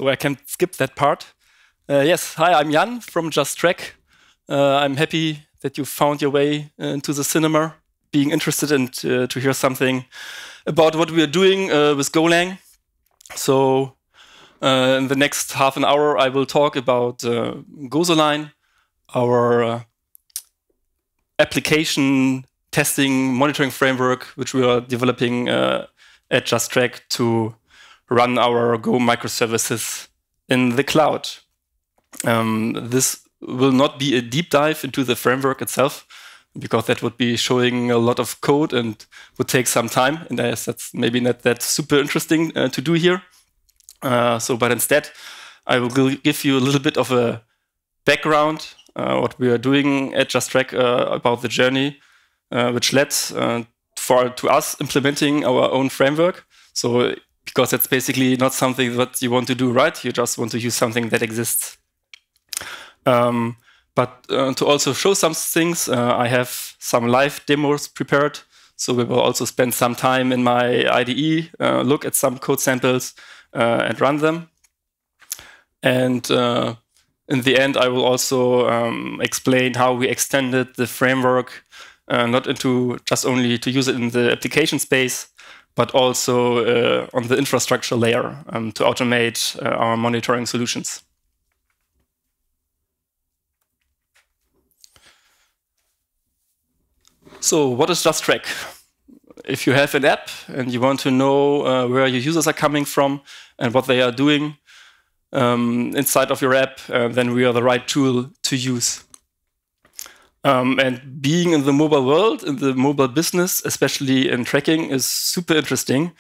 So I can skip that part. Yes, hi, I'm Jan from justtrack. I'm happy that you found your way into the cinema, being interested in to hear something about what we are doing with Golang. So in the next half an hour, I will talk about Gosoline, our application testing monitoring framework, which we are developing at justtrack to run our Go microservices in the cloud. This will not be a deep dive into the framework itself, because that would be showing a lot of code and would take some time. And that's maybe not that super interesting to do here. But instead, I will give you a little bit of a background, what we are doing at justtrack about the journey, which led to us implementing our own framework. So, because that's basically not something that you want to do, right? You just want to use something that exists. But to also show some things, I have some live demos prepared. So we will also spend some time in my IDE, look at some code samples and run them. And in the end, I will also explain how we extended the framework, not into just only to use it in the application space, but also on the infrastructure layer to automate our monitoring solutions. So what is justtrack? If you have an app and you want to know where your users are coming from and what they are doing inside of your app, then we are the right tool to use. And being in the mobile world, in the mobile business, especially in tracking, is super interesting,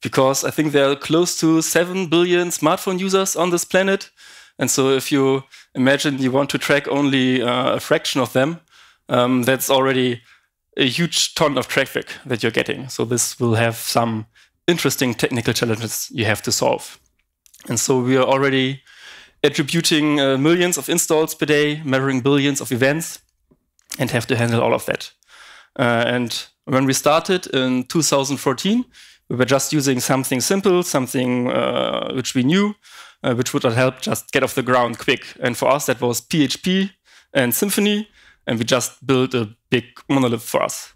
because I think there are close to 7 billion smartphone users on this planet. And so if you imagine you want to track only a fraction of them, that's already a huge ton of traffic that you're getting. So this will have some interesting technical challenges you have to solve. And so we are already attributing millions of installs per day, measuring billions of events, and have to handle all of that. And when we started in 2014, we were just using something simple, something which we knew, which would help just get off the ground quick. And for us, that was PHP and Symfony, and we just built a big monolith for us.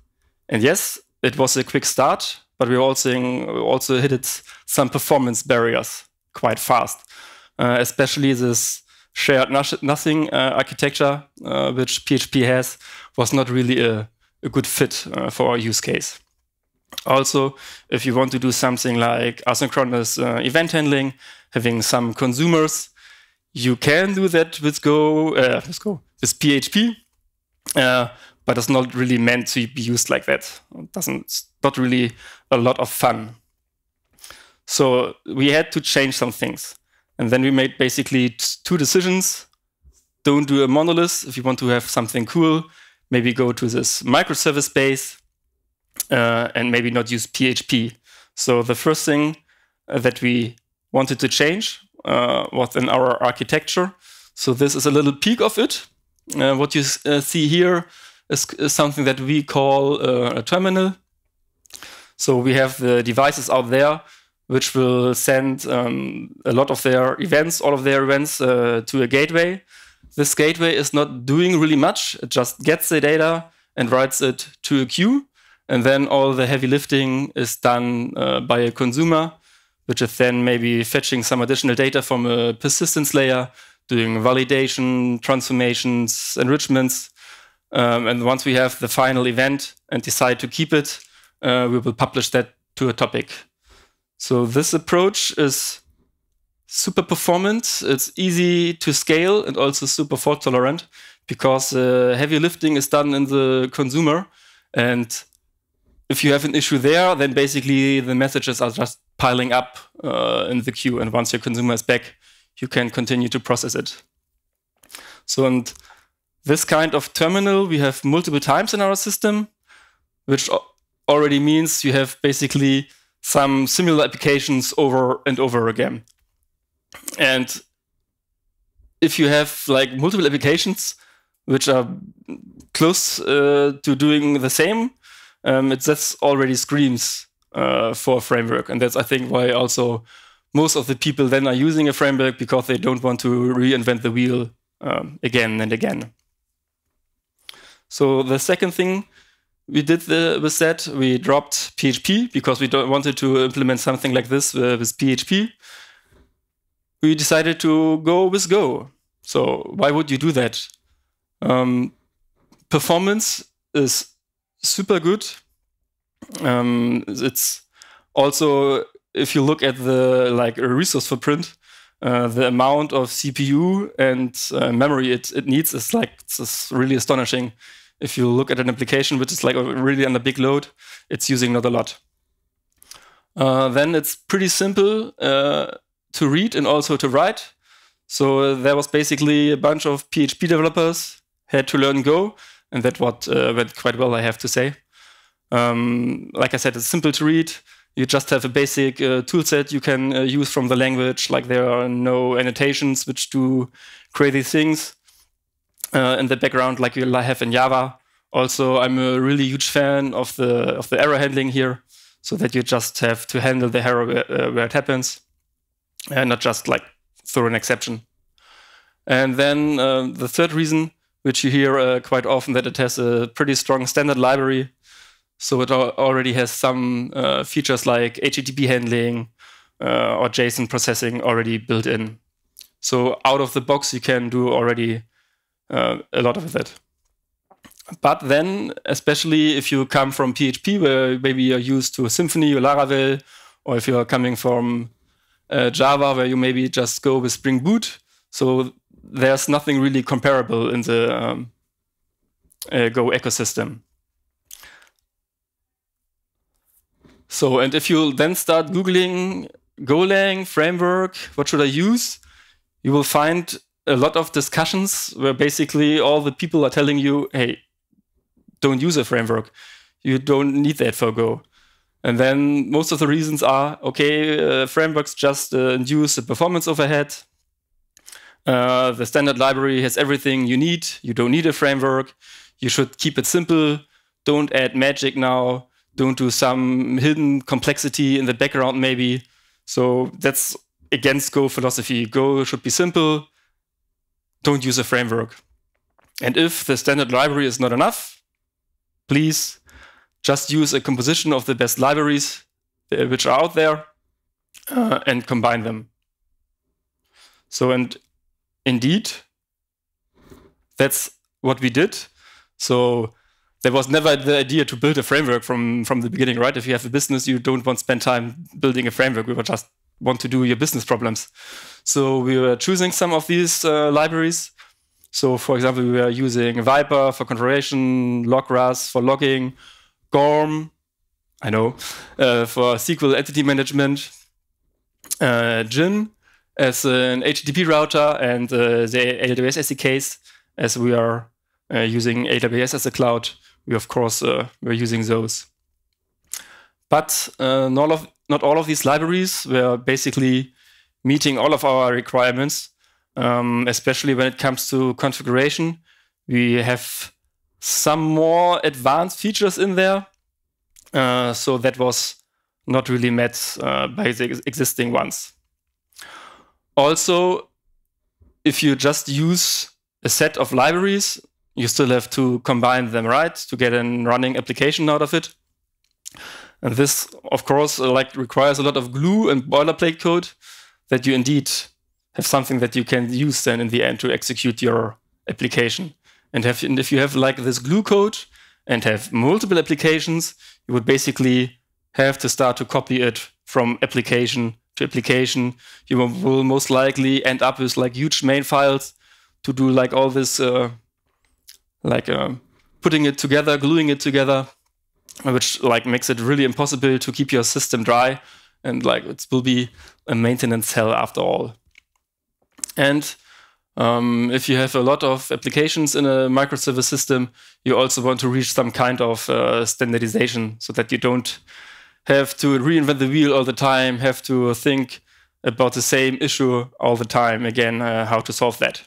And yes, it was a quick start, but we also hit some performance barriers quite fast, especially this shared nothing architecture, which PHP has, was not really a good fit for our use case. Also, if you want to do something like asynchronous event handling, having some consumers, you can do that with with PHP, but it's not really meant to be used like that. It's not really a lot of fun. So we had to change some things. And then we made basically two decisions. Don't do a monolith. If you want to have something cool, maybe go to this microservice base and maybe not use PHP. So the first thing that we wanted to change was in our architecture. So this is a little peek of it. What you see here is something that we call a terminal. So we have the devices out there which will send a lot of their events, all of their events to a gateway. This gateway is not doing really much. It just gets the data and writes it to a queue. And then all the heavy lifting is done by a consumer, which is then maybe fetching some additional data from a persistence layer, doing validation, transformations, enrichments. And once we have the final event and decide to keep it, we will publish that to a topic. So this approach is super performant. It's easy to scale and also super fault tolerant, because heavy lifting is done in the consumer. And if you have an issue there, then basically the messages are just piling up in the queue. And once your consumer is back, you can continue to process it. So, and this kind of terminal we have multiple times in our system, which already means you have basically some similar applications over and over again. And if you have like multiple applications which are close to doing the same, that already screams for a framework. And that's, I think, why also most of the people then are using a framework, because they don't want to reinvent the wheel again and again. So the second thing we did with that, we dropped PHP because we wanted to implement something like this with PHP. We decided to go with Go. So why would you do that? Performance is super good. It's also, if you look at the resource footprint, the amount of CPU and memory it needs is it's really astonishing. If you look at an application which is really under big load, it's using not a lot. Then it's pretty simple to read and also to write. So there was basically a bunch of PHP developers had to learn Go, and that went quite well, I have to say. Like I said, it's simple to read. You just have a basic toolset you can use from the language. Like there are no annotations which do crazy things in the background like you have in Java. Also, I'm a really huge fan of the error handling here, so that you just have to handle the error where it happens, and not just throw an exception. And then the third reason, which you hear quite often, that it has a pretty strong standard library. So it already has some features like HTTP handling or JSON processing already built in. So out of the box, you can do already a lot of it. But then, especially if you come from PHP, where maybe you're used to Symfony or Laravel, or if you're coming from Java, where you maybe just go with Spring Boot, so there's nothing really comparable in the Go ecosystem. So, and if you then start Googling Golang framework, what should I use? You will find a lot of discussions where basically all the people are telling you, hey, don't use a framework. You don't need that for Go. And then most of the reasons are, okay, frameworks just induce a performance overhead. The standard library has everything you need. You don't need a framework. You should keep it simple. Don't add magic now. Don't do some hidden complexity in the background maybe. So that's against Go philosophy. Go should be simple. Don't use a framework. And if the standard library is not enough, please just use a composition of the best libraries which are out there and combine them. So, and indeed, that's what we did. So there was never the idea to build a framework from the beginning, right? If you have a business, you don't want to spend time building a framework. We would just want to do your business problems. So we were choosing some of these libraries. So for example, we were using Viper for configuration, Logras for logging, Gorm, I know, for SQL entity management, Gin as an HTTP router, and the AWS SDKs, as we are using AWS as a cloud. We, of course, were using those. But not all of these libraries were basically meeting all of our requirements, especially when it comes to configuration. We have some more advanced features in there, so that was not really met by the existing ones. Also, if you just use a set of libraries, you still have to combine them, right, to get a running application out of it. And this, of course, requires a lot of glue and boilerplate code that you indeed have something that you can use then in the end to execute your application. And if you have this glue code and have multiple applications, you would basically have to start to copy it from application to application. You will most likely end up with huge main files to do all this, putting it together, gluing it together, which makes it really impossible to keep your system dry and like it will be a maintenance hell after all. And if you have a lot of applications in a microservice system, you also want to reach some kind of standardization so that you don't have to reinvent the wheel all the time, have to think about the same issue all the time, again, how to solve that.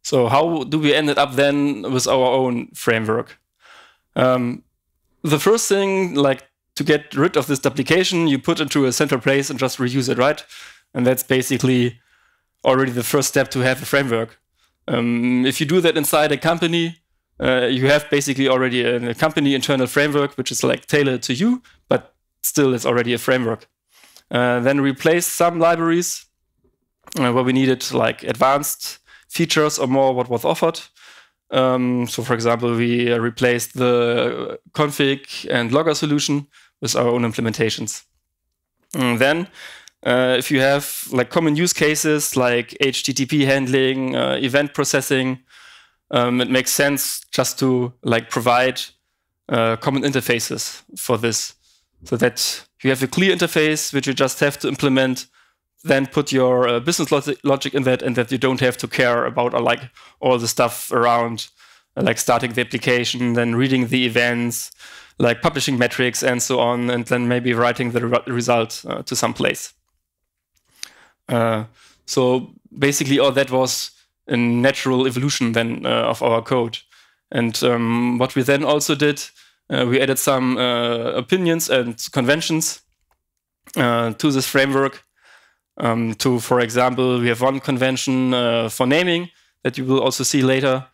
So how do we end up then with our own framework? The first thing, like to get rid of this duplication, you put into a central place and just reuse it, right? And that's basically already the first step to have a framework. If you do that inside a company, you have basically already a company internal framework, which is like tailored to you, but still it's already a framework. Then replace some libraries where we needed like advanced features or more what was offered. So for example, we replaced the config and logger solution with our own implementations. And then if you have like common use cases like HTTP handling, event processing, it makes sense just to like provide common interfaces for this, so that you have a clear interface which you just have to implement, then put your business logic in that, and that you don't have to care about like all the stuff around, like starting the application, then reading the events, like publishing metrics and so on, and then maybe writing the result to some place. So basically all that was a natural evolution then of our code. And what we then also did, we added some opinions and conventions to this framework. For example, we have one convention for naming that you will also see later,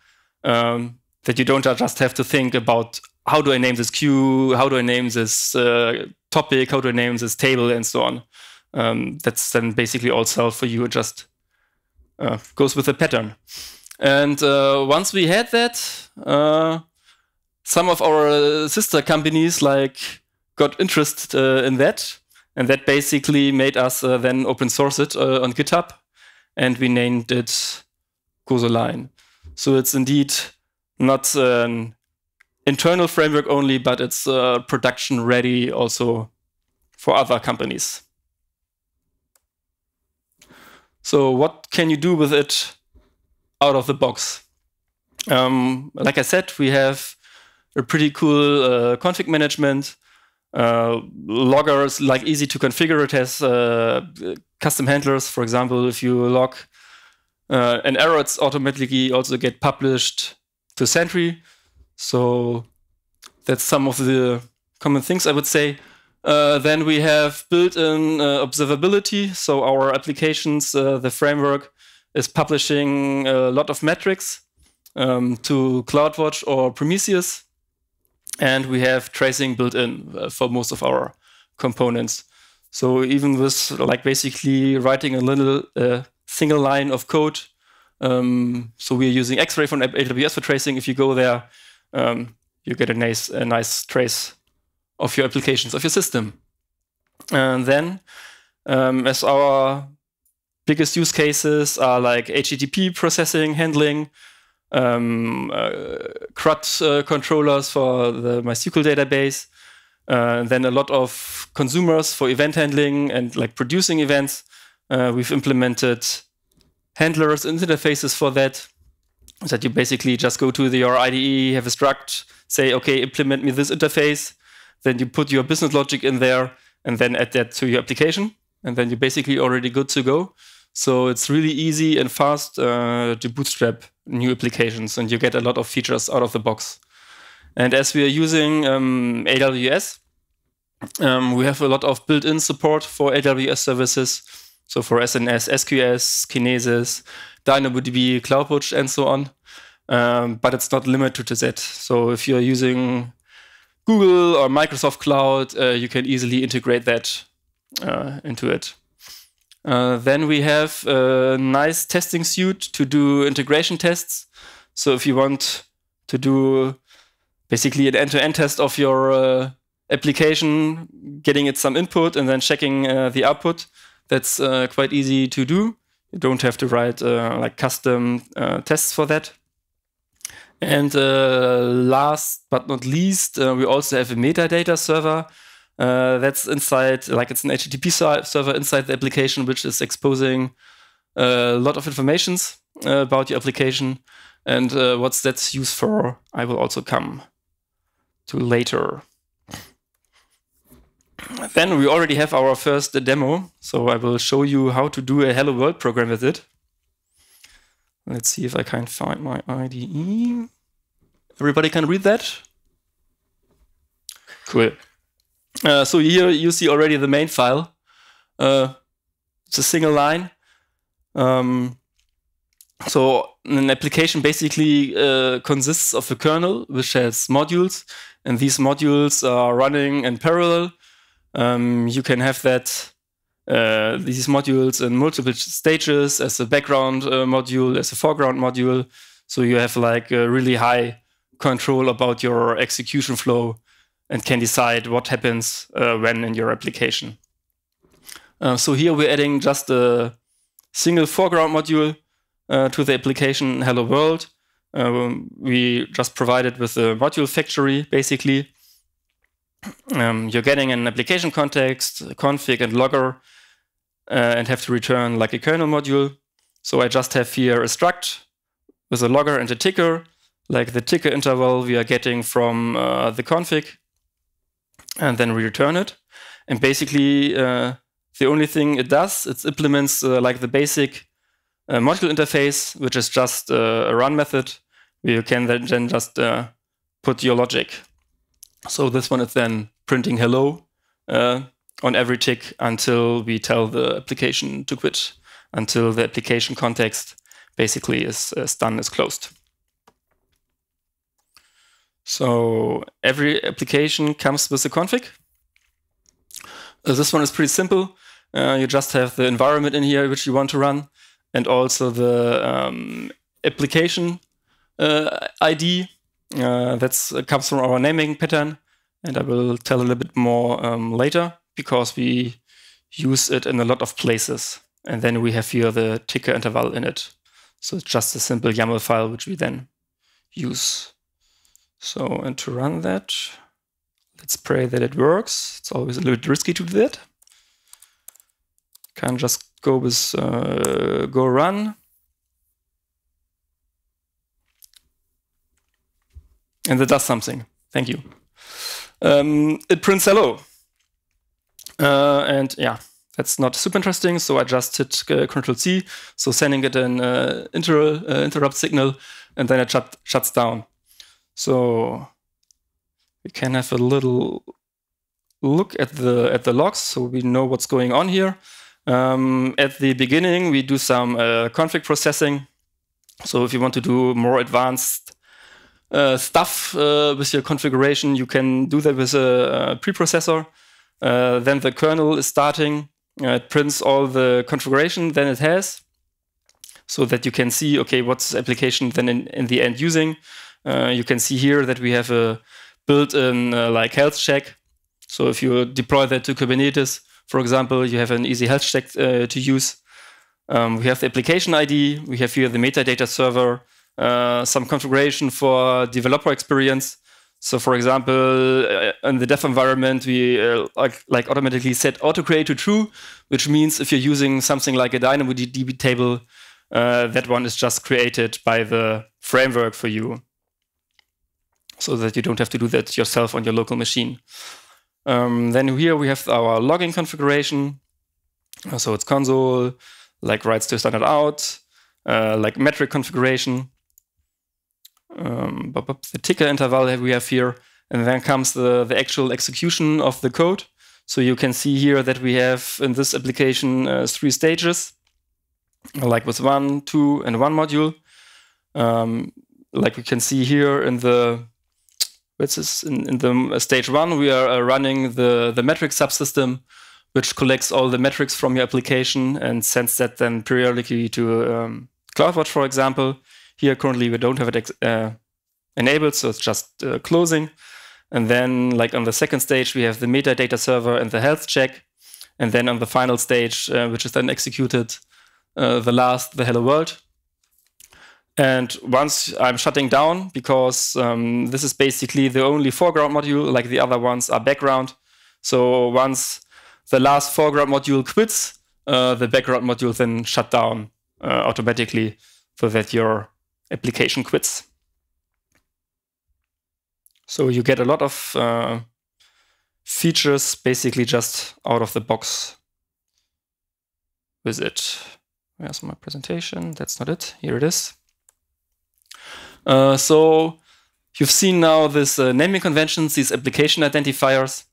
that you don't just have to think about how do I name this queue, how do I name this topic, how do I name this table, and so on. That's then basically all solved for you. It just goes with the pattern. And once we had that, some of our sister companies like got interested in that, and that basically made us then open source it on GitHub, and we named it Gosoline. So it's indeed not an internal framework only, but it's production ready also for other companies. So what can you do with it out of the box? Like I said, we have a pretty cool config management. Logger is like easy to configure. It has custom handlers. For example, if you log an error, it's automatically also get published to Sentry. So that's some of the common things I would say. Then we have built-in observability. So our applications, the framework is publishing a lot of metrics to CloudWatch or Prometheus. And we have tracing built in for most of our components. So even with like basically writing a little single line of code, so we're using X-Ray from AWS for tracing. If you go there, you get a nice trace of your applications, of your system. And then as our biggest use cases are like HTTP processing, handling, CRUD controllers for the MySQL database, then a lot of consumers for event handling and like producing events. We've implemented handlers and interfaces for that, so that you basically just go to your IDE, have a struct, say, okay, implement me this interface. Then you put your business logic in there and then add that to your application. And then you're basically already good to go. So it's really easy and fast to bootstrap new applications, and you get a lot of features out of the box. And as we are using AWS, we have a lot of built-in support for AWS services. So for SNS, SQS, Kinesis, DynamoDB, CloudWatch, and so on. But it's not limited to that. So if you're using Google or Microsoft Cloud, you can easily integrate that into it. Then we have a nice testing suite to do integration tests. So if you want to do basically an end-to-end test of your application, getting it some input and then checking the output, that's quite easy to do. You don't have to write like custom tests for that. And last but not least, we also have a metadata server That's inside, like it's an HTTP server inside the application, which is exposing a lot of informations about your application. And what that's used for, I will also come to later. Then we already have our first demo. So I will show you how to do a Hello World program with it. Let's see if I can find my IDE. Everybody can read that? Cool. So here you see already the main file. It's a single line. So an application basically consists of a kernel which has modules, and these modules are running in parallel. You can have that these modules in multiple stages, as a background module, as a foreground module. So you have like a really high control about your execution flow and can decide what happens when in your application. So here we're adding just a single foreground module to the application Hello World. We just provide it with a module factory, basically. You're getting an application context, config, and logger, and have to return like a kernel module. So I just have here a struct with a logger and a ticker, like the ticker interval we are getting from the config, and then we return it. And basically, the only thing it does, it implements like the basic module interface, which is just a run method, where you can then just put your logic. So this one is then printing hello on every tick until we tell the application to quit, until the application context basically is done, is closed. So every application comes with a config. This one is pretty simple. You just have the environment in here which you want to run, and also the application ID. That comes from our naming pattern, and I will tell a little bit more later, because we use it in a lot of places. And then we have here the ticker interval in it. So it's just a simple YAML file which we then use. So, and to run that, let's pray that it works. It's always a little bit risky to do that. Can't just go with go run. And it does something. Thank you. It prints hello. And yeah, that's not super interesting. So I just hit Ctrl+C. So sending it an interrupt signal, and then it shuts down. So we can have a little look at the logs, so we know what's going on here. At the beginning, we do some config processing. So if you want to do more advanced stuff with your configuration, you can do that with a preprocessor. Then the kernel is starting. It prints all the configuration then it has, so that you can see, okay, what's the application then in the end using. You can see here that we have a built-in like health check. So if you deploy that to Kubernetes, for example, you have an easy health check to use. We have the application ID. We have here the metadata server, some configuration for developer experience. So for example, in the dev environment, we like automatically set auto-create to true, which means if you're using something like a DynamoDB table, that one is just created by the framework for you, so that you don't have to do that yourself on your local machine. Then here we have our logging configuration. So it's console, like writes to standard out, like metric configuration. The ticker interval that we have here, and then comes the actual execution of the code. So you can see here that we have in this application 3 stages, like with 1, 2, and 1 module. Like we can see here in the in the stage 1, we are running the metric subsystem, which collects all the metrics from your application and sends that then periodically to CloudWatch, for example. Here currently we don't have it enabled, so it's just closing. And then like on the second stage, we have the metadata server and the health check. And then on the final stage, which is then executed, the Hello World. And once I'm shutting down, because this is basically the only foreground module, like the other ones are background. So once the last foreground module quits, the background module then shut down automatically so that your application quits. So you get a lot of features basically just out of the box with it. Where's my presentation? That's not it. Here it is. So you've seen now this naming conventions, these application identifiers.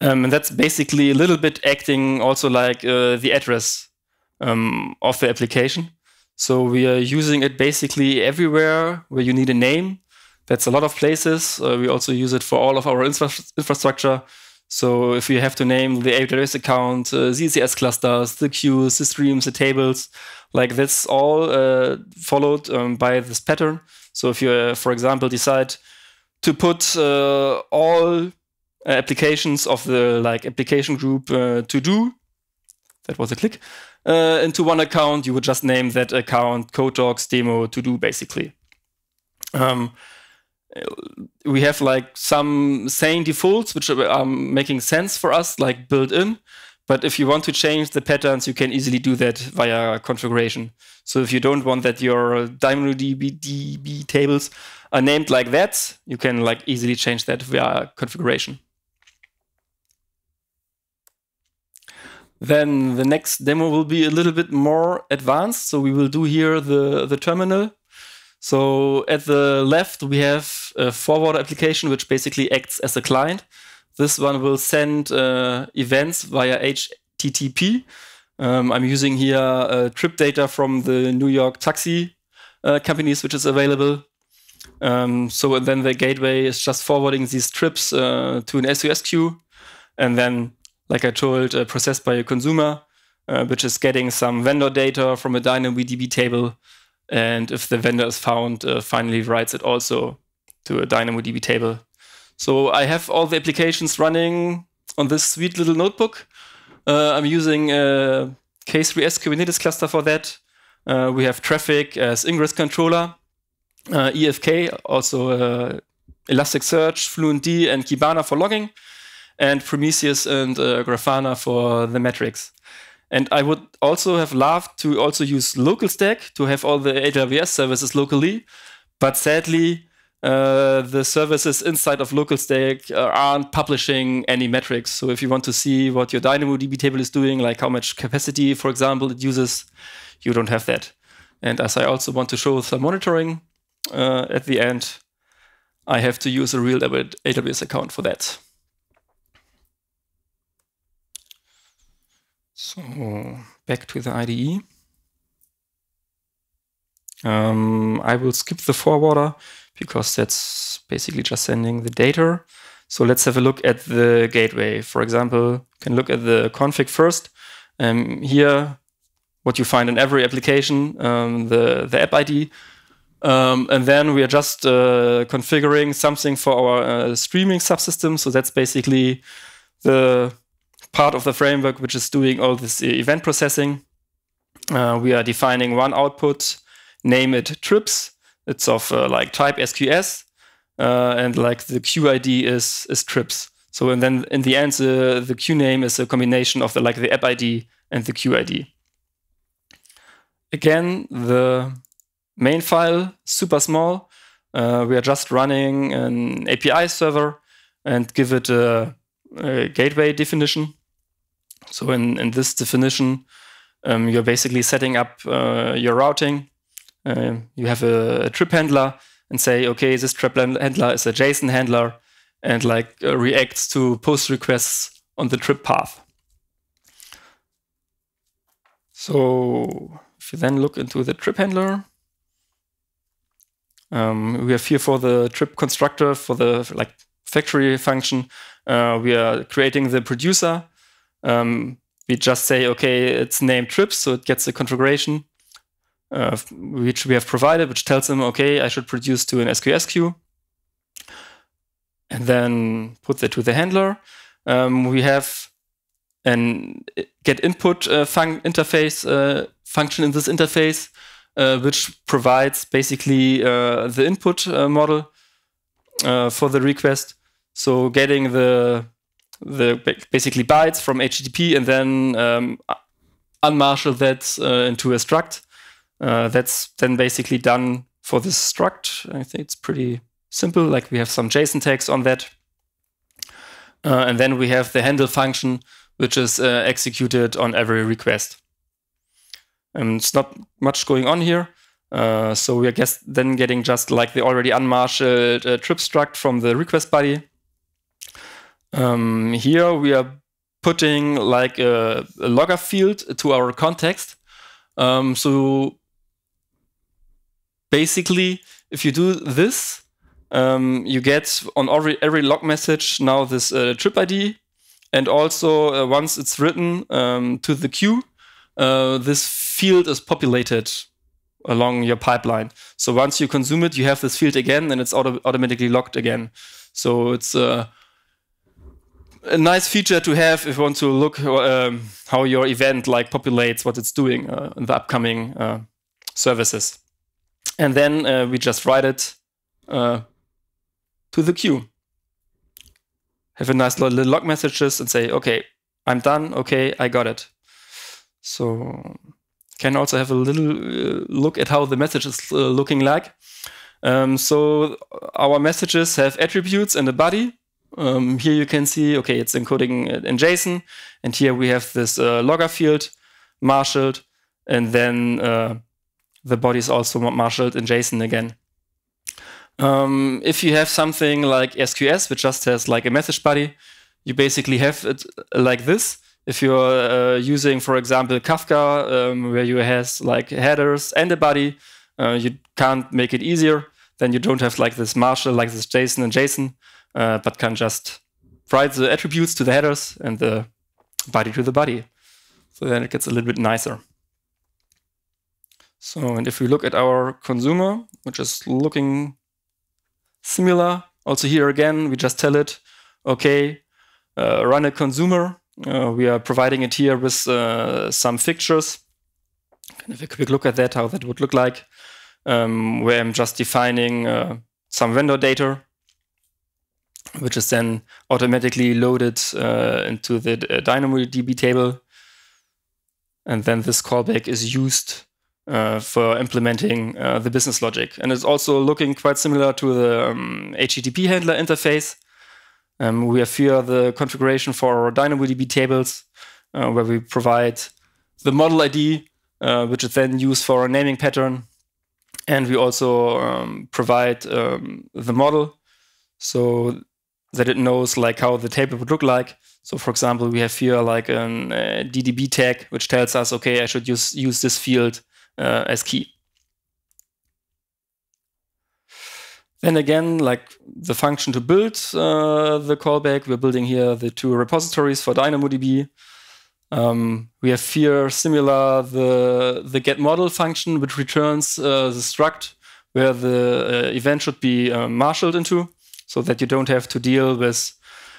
And that's basically a little bit acting also like the address of the application. So we are using it basically everywhere where you need a name. That's a lot of places. We also use it for all of our infrastructure. So if you have to name the AWS account, the ECS clusters, the queues, the streams, the tables, like that's all followed by this pattern. So if you, for example, decide to put all applications of the application group to do, that was a click, into one account, you would just name that account code.talks demo to do basically. We have some sane defaults which are making sense for us, built in. But if you want to change the patterns, you can easily do that via configuration. So if you don't want that your DynamoDB tables are named like that, you can easily change that via configuration. Then the next demo will be a little bit more advanced. So we will do here the terminal. So at the left, we have a forwarder application, which basically acts as a client. This one will send events via HTTP. I'm using here trip data from the New York taxi companies, which is available. So then the gateway is just forwarding these trips to an SOS queue. And then, like I told, processed by a consumer, which is getting some vendor data from a DynamoDB table. And if the vendor is found, finally writes it also to a DynamoDB table. So I have all the applications running on this sweet little notebook. I'm using a K3s Kubernetes cluster for that. We have traffic as ingress controller, EFK, also Elasticsearch, FluentD, and Kibana for logging, and Prometheus and Grafana for the metrics. And I would also have loved to also use LocalStack to have all the AWS services locally. But sadly, the services inside of LocalStack aren't publishing any metrics. So if you want to see what your DynamoDB table is doing, like how much capacity, for example, it uses, you don't have that. And as I also want to show some monitoring at the end, I have to use a real AWS account for that. So back to the IDE. I will skip the forwarder because that's basically just sending the data. So let's have a look at the gateway. For example, you can look at the config first. Here, what you find in every application, the app ID. And then we are just configuring something for our streaming subsystem. So that's basically the part of the framework which is doing all this event processing. We are defining one output, name it trips. It's of type SQS, and the queue ID is trips. So and then in the end, the queue name is a combination of the app ID and the queue ID. Again, the main file, super small. We are just running an API server and give it a gateway definition. So in this definition, you're basically setting up your routing. You have a trip handler and say, okay, this trip handler is a JSON handler and reacts to post requests on the trip path. So if you then look into the trip handler, we have here for the trip constructor, for the factory function, we are creating the producer. We just say, okay, it's named trips, so it gets the configuration which we have provided, which tells them, okay, I should produce to an SQS queue. And then put that to the handler. We have an get input interface function in this interface, which provides basically the input model for the request. So getting the the basically bytes from HTTP and then unmarshal that into a struct. That's then basically done for this struct. I think it's pretty simple. Like we have some JSON tags on that. And then we have the handle function, which is executed on every request. It's not much going on here. So we are then getting just like the already unmarshaled trip struct from the request body. Here we are putting like a logger field to our context. So basically, if you do this, you get on every log message now this trip ID. And also once it's written to the queue, this field is populated along your pipeline. So once you consume it, you have this field again, and it's automatically logged again. So it's a nice feature to have if you want to look how your event like populates what it's doing in the upcoming services. And then we just write it to the queue. Have a nice little log messages and say, okay, I'm done. Okay, I got it. So can also have a little look at how the message is looking like. So our messages have attributes and a body. Here you can see, okay, it's encoding in JSON. And here we have this logger field marshaled. And then the body is also marshaled in JSON again. If you have something like SQS, which just has like a message body, you basically have it like this. If you're using, for example, Kafka, where you has like headers and a body, you can't make it easier. Then you don't have like this marshal, like this JSON and JSON, but can just write the attributes to the headers and the body to the body. So then it gets a little bit nicer. So, and if we look at our consumer, which is looking similar, also here again, we just tell it, okay, run a consumer. We are providing it here with some fixtures. Kind of a quick look at that, how that would look like, where I'm just defining some vendor data, which is then automatically loaded into the DynamoDB table. And then this callback is used for implementing the business logic. And it's also looking quite similar to the HTTP handler interface. We have here the configuration for our DynamoDB tables, where we provide the model ID, which is then used for a naming pattern. And we also provide the model so that it knows like how the table would look like. So for example, we have here like a DDB tag, which tells us, okay, I should use this field as key. Then again, like the function to build the callback, we're building here the two repositories for DynamoDB. We have here similar the get model function, which returns the struct where the event should be marshaled into, so that you don't have to deal with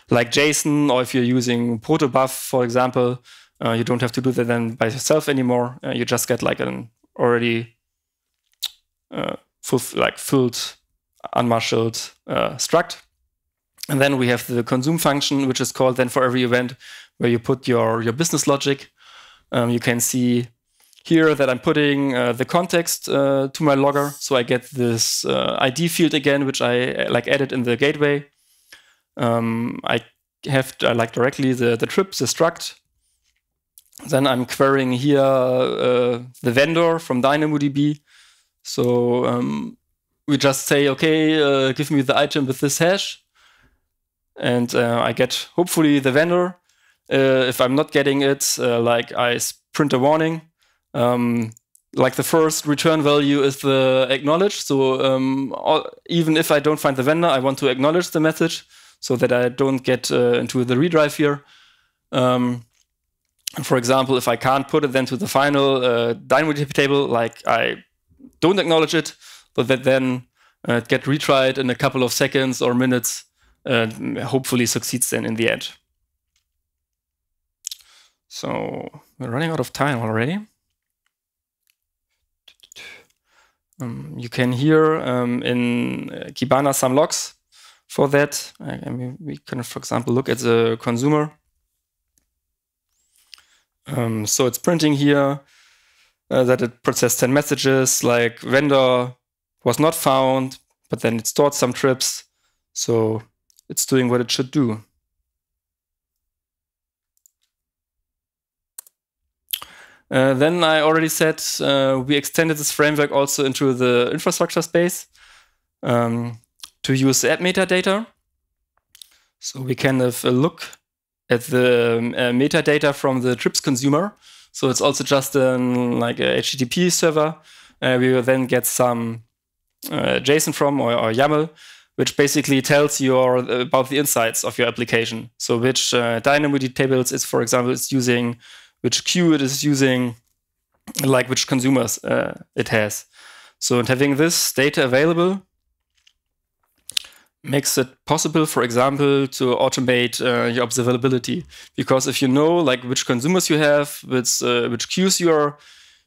like JSON, or if you're using protobuf, for example, you don't have to do that then by yourself anymore. You just get like an already filled unmarshaled struct. And then we have the consume function, which is called then for every event where you put your business logic. You can see here that I'm putting the context to my logger. So I get this ID field again, which I like added in the gateway. I have like directly the trip, the struct. Then I'm querying here the vendor from DynamoDB. So we just say, okay, give me the item with this hash. And I get hopefully the vendor. If I'm not getting it, like I print a warning. Like the first return value is the acknowledge. So even if I don't find the vendor, I want to acknowledge the message so that I don't get into the redrive here. For example, if I can't put it then to the final DynamoDB table, like I don't acknowledge it, but that then get retried in a couple of seconds or minutes, hopefully succeeds then in the end. So we're running out of time already. You can hear in Kibana some logs for that. I mean, we can, for example, look at the consumer. So it's printing here that it processed 10 messages, like vendor was not found, but then it stored some trips. So it's doing what it should do. Then I already said we extended this framework also into the infrastructure space to use app metadata. So we can have a look at the metadata from the trips consumer. So it's also just like a HTTP server. We will then get some JSON from or YAML, which basically tells you about the insights of your application. So which DynamoDB tables is, for example, it's using, which queue it is using, like which consumers it has. So and having this data available makes it possible, for example, to automate your observability. Because if you know like which consumers you have, which queues you are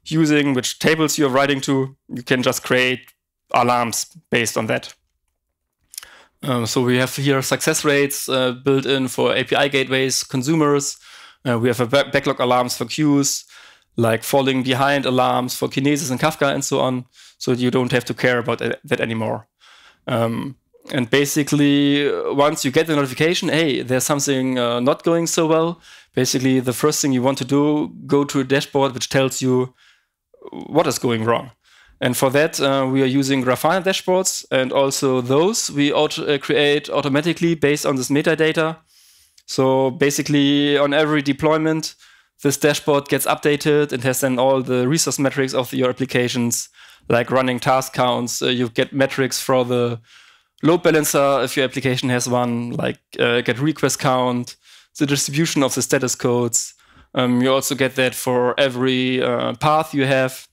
using, which tables you are writing to, you can just create alarms based on that. So we have here success rates built in for API gateways, consumers. We have a backlog alarms for queues, like falling behind alarms for Kinesis and Kafka and so on. So you don't have to care about that anymore. And basically, once you get the notification, hey, there's something not going so well, basically the first thing you want to do, go to a dashboard which tells you what is going wrong. And for that, we are using Grafana dashboards, and also those we create automatically based on this metadata. So basically, on every deployment, this dashboard gets updated and has then all the resource metrics of your applications, like running task counts. You get metrics for the load balancer if your application has one, like get request count, the distribution of the status codes. You also get that for every path you have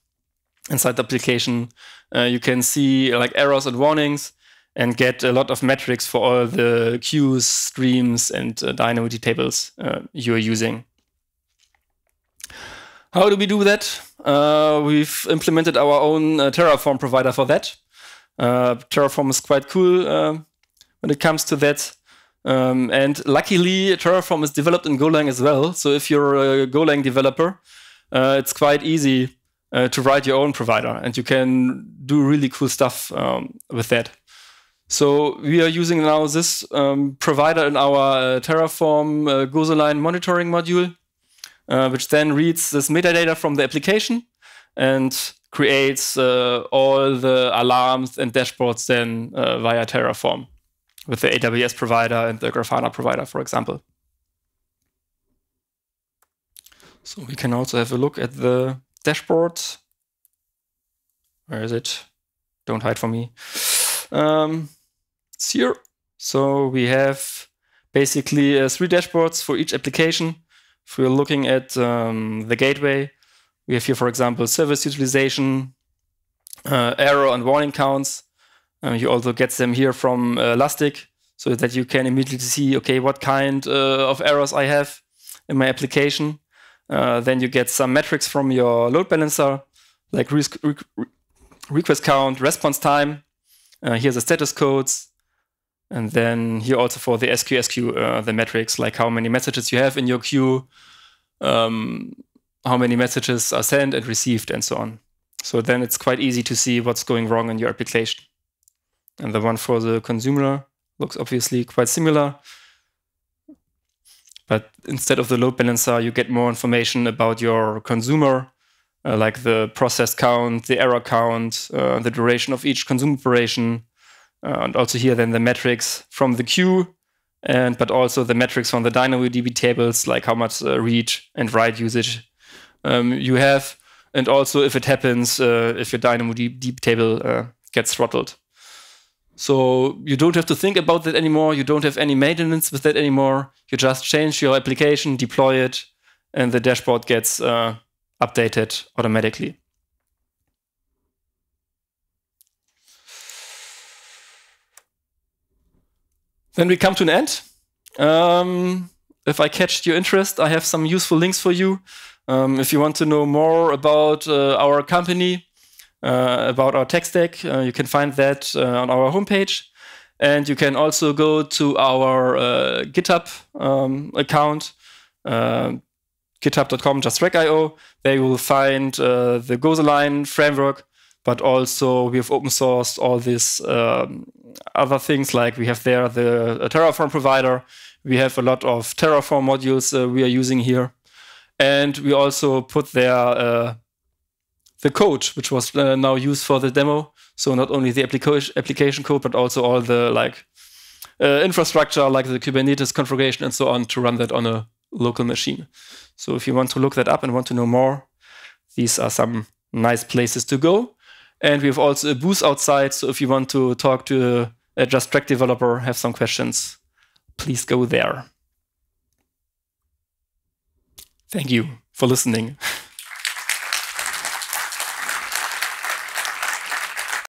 inside the application. You can see like errors and warnings and get a lot of metrics for all the queues, streams, and DynamoDB tables you're using. How do we do that? We've implemented our own Terraform provider for that. Terraform is quite cool when it comes to that. And luckily, Terraform is developed in Golang as well. So if you're a Golang developer, it's quite easy to write your own provider. And you can do really cool stuff with that. So we are using now this provider in our Terraform Gosoline monitoring module, which then reads this metadata from the application and creates all the alarms and dashboards then via Terraform with the AWS provider and the Grafana provider, for example. So we can also have a look at the dashboard. Where is it? Don't hide from me. It's here. So we have basically 3 dashboards for each application. If we're looking at the gateway, we have here, for example, service utilization, error and warning counts. You also get them here from Elastic so that you can immediately see, okay, what kind of errors I have in my application. Then you get some metrics from your load balancer, like request count, response time. Here's the status codes. And then here also for the SQSQ, the metrics, like how many messages you have in your queue, how many messages are sent and received, and so on. So then it's quite easy to see what's going wrong in your application. And the one for the consumer looks obviously quite similar. But instead of the load balancer, you get more information about your consumer, like the process count, the error count, the duration of each consumer operation, and also here then the metrics from the queue, but also the metrics from the DynamoDB tables, like how much read and write usage you have, and also if it happens, if your DynamoDB table gets throttled. So you don't have to think about that anymore. You don't have any maintenance with that anymore. You just change your application, deploy it, and the dashboard gets updated automatically. Then we come to an end. If I catch your interest, I have some useful links for you. If you want to know more about our company, about our tech stack, you can find that on our homepage. And you can also go to our GitHub account, github.com justtrack.io. There you will find the Gosoline framework, but also we have open sourced all these other things, like we have there the Terraform provider. We have a lot of Terraform modules we are using here. And we also put there the code, which was now used for the demo. So not only the application code, but also all the infrastructure, like the Kubernetes configuration and so on, to run that on a local machine. So if you want to look that up and want to know more, these are some nice places to go. And we have also a booth outside. So if you want to talk to a JustTrack developer, have some questions, please go there. Thank you for listening.